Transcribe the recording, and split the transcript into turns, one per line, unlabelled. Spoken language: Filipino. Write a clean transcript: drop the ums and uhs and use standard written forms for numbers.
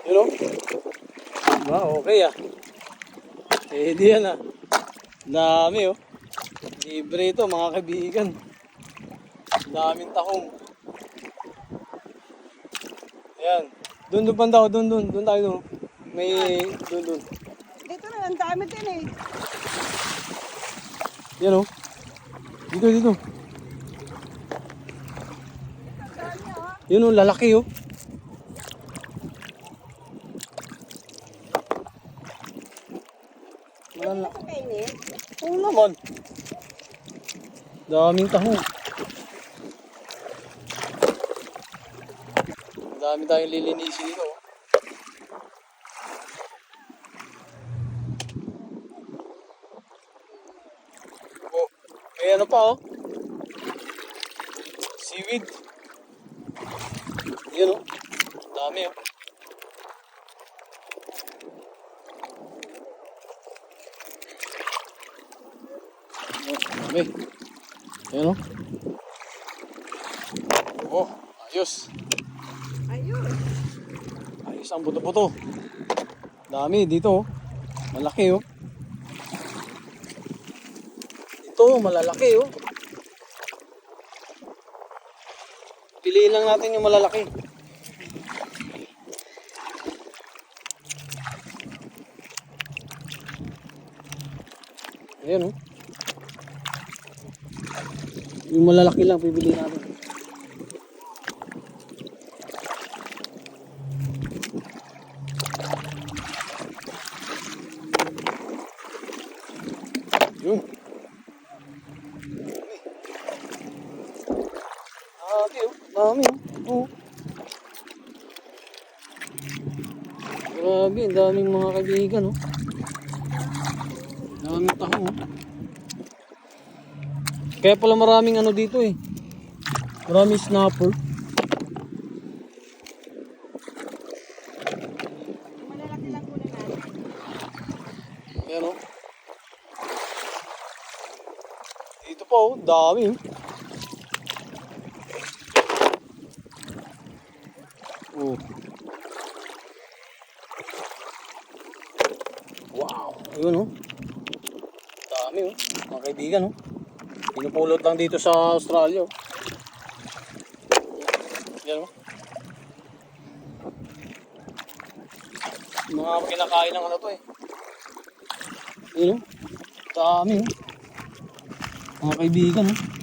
Yun o. Diba? Okay ah. Eh di yan ah. Dami oh. Libre ito mga kaibigan. Daming tahong. Ayan. Doon banda ko. Doon tayo doon. May doon.
Dito na, ang dami din eh.
Yan oh. Dito. Yun oh, lalaki oh.
Ano ito kainin?
Oo naman. Daming tahong. Dami tayong lilinisin dito. Oh, may ano pa oh. Seaweed. Yan oh. Dami oh. Dami. Yan oh. Oh, ayos.
Ayun.
Ayos ang buto-buto. Dami dito oh. Malaki oh. Ito malalaki oh. Piliin lang natin yung malalaki. Ayan oh. Yung malalaki lang pipiliin natin. Yun. Dami oh. Grabe, ang daming mga kaibigan oh. Daming taho oh. Kaya pala maraming ano dito eh. Maraming snapper.
Malalaki lang kunin natin.
Ayan oh. Dito pa oh, dami oh. Oh. Wow, ayun oh. Dami oh, mga kaibigan oh. Pinupulot lang dito sa Australia oh. Yan oh. Mga kinakain ng ano to eh. Ayun oh. Dami oh. Mga kaibigan oh.